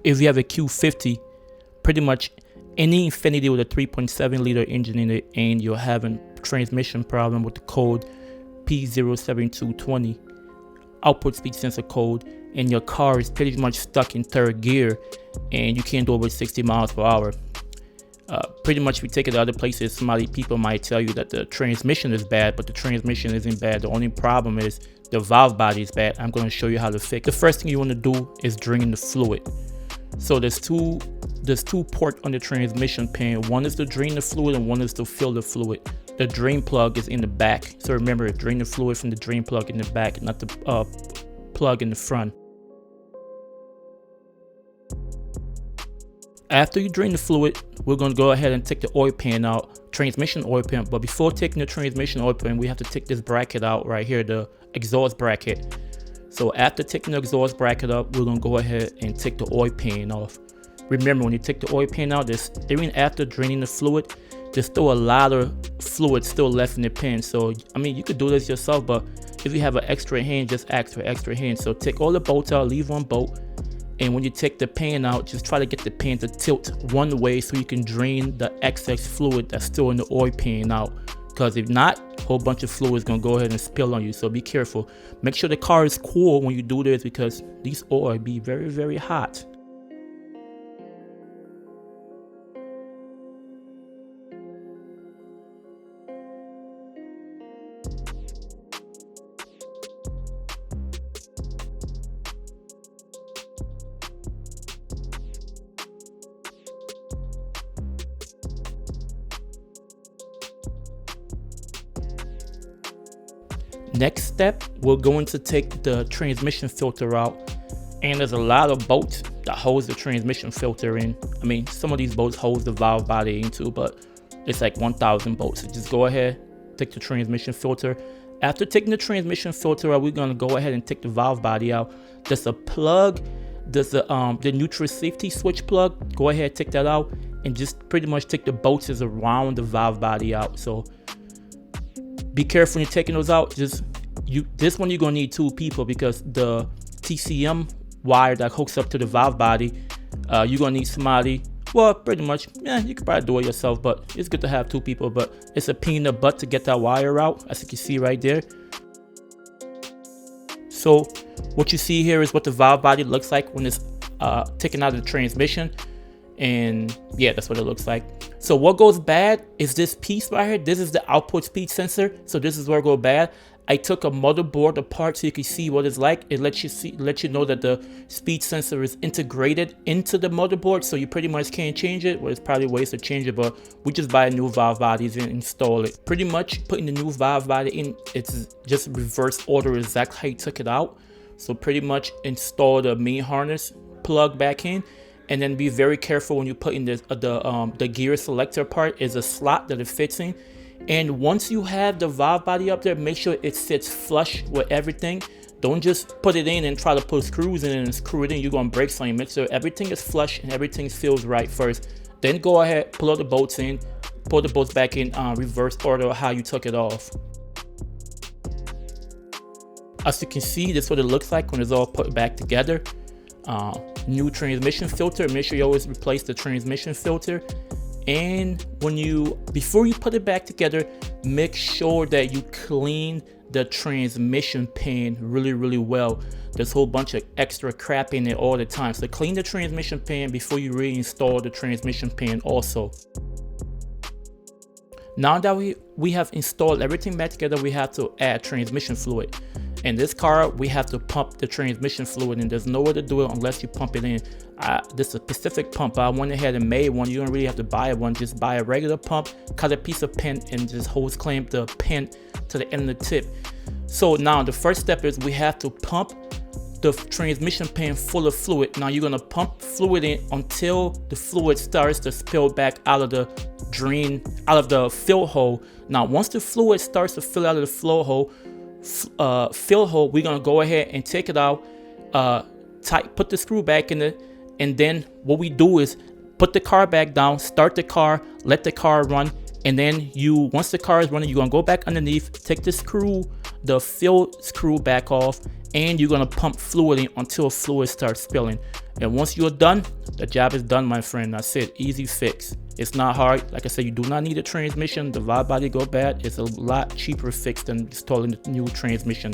if you have a Q50, pretty much any Infiniti with a 3.7 liter engine in it and you're having transmission problem with the code P0720 output speed sensor code, and your car is pretty much stuck in third gear and you can't do over 60 miles per hour. Pretty much, if you take it to other places, people might tell you that the transmission is bad, but the transmission isn't bad. The only problem is the valve body is bad. I'm going to show you how to fix. The first thing you want to do is drain the fluid. So there's two ports on the transmission pan. One is to drain the fluid and one is to fill the fluid. The drain plug is in the back. So remember, drain the fluid from the drain plug in the back, not the plug in the front. After you drain the fluid, we're going to go ahead and take the oil pan out, transmission oil pan. But before taking the transmission oil pan, we have to take this bracket out right here, the exhaust bracket. So after taking the exhaust bracket up, we're going to go ahead and take the oil pan off. Remember, when you take the oil pan out, even after draining the fluid, there's still a lot of fluid still left in the pan. So, I mean, you could do this yourself, but if you have an extra hand, just ask for extra hand. So take all the bolts out, leave one bolt. And when you take the pan out, just try to get the pan to tilt one way so you can drain the excess fluid that's still in the oil pan out. Because if not, a whole bunch of fluid is going to go ahead and spill on you. So be careful. Make sure the car is cool when you do this, because these oil be very, very hot. Next step, we're going to take the transmission filter out, and there's a lot of bolts that holds the transmission filter in. I mean, some of these bolts holds the valve body in too, but it's like 1,000 bolts. So just go ahead, take the transmission filter. After taking the transmission filter out, we're gonna go ahead and take the valve body out. There's a plug, there's the neutral safety switch plug. Go ahead, take that out, and just pretty much take the bolts around the valve body out. So be careful when you're taking those out. This one you're gonna need two people, because the TCM wire that hooks up to the valve body, you're gonna need somebody. Well, pretty much, yeah, you could probably do it yourself, but it's good to have two people. But it's a pain in the butt to get that wire out, as you can see right there. So what you see here is what the valve body looks like when it's taken out of the transmission. And yeah, that's what it looks like. So what goes bad is this piece right here. This is the output speed sensor. So this is where it goes bad. I took a motherboard apart so you can see what it's like. It lets you know that the speed sensor is integrated into the motherboard, so you pretty much can't change it. Well, it's probably ways to change it, but we just buy new valve bodies and install it. Pretty much putting the new valve body in, it's just reverse order exactly how you took it out. So pretty much install the main harness, plug back in, and then be very careful when you put in the gear selector part. Is a slot that it fits in. And once you have the valve body up there, make sure it sits flush with everything. Don't just put it in and try to put screws in and screw it in. You're gonna break something. Make sure everything is flush and everything feels right first. Then go ahead, pull out the bolts in, pull the bolts back in, reverse order how you took it off. As you can see, this is what it looks like when it's all put back together. New transmission filter. Make sure you always replace the transmission filter. And before you put it back together, make sure that you clean the transmission pan really, really well. There's a whole bunch of extra crap in it all the time. So clean the transmission pan before you reinstall the transmission pan also. Now that we have installed everything back together, we have to add transmission fluid. In this car, we have to pump the transmission fluid, and there's no way to do it unless you pump it in. This is a specific pump. I went ahead and made one. You don't really have to buy one. Just buy a regular pump, cut a piece of pin, and just hose clamp the pin to the end of the tip. So now the first step is we have to pump the transmission pan full of fluid. Now you're gonna pump fluid in until the fluid starts to spill back out of the drain, out of the fill hole. Now once the fluid starts to fill out of the fill hole, we're gonna go ahead and take it out, put the screw back in it, and then what we do is put the car back down, start the car, let the car run, And then once the car is running, you're gonna go back underneath, take the screw, the fill screw back off, and you're gonna pump fluid in until fluid starts spilling. And once you're done, the job is done, my friend. That's it, easy fix. It's not hard. Like I said, you do not need a transmission. The valve body go bad. It's a lot cheaper fix than installing the new transmission.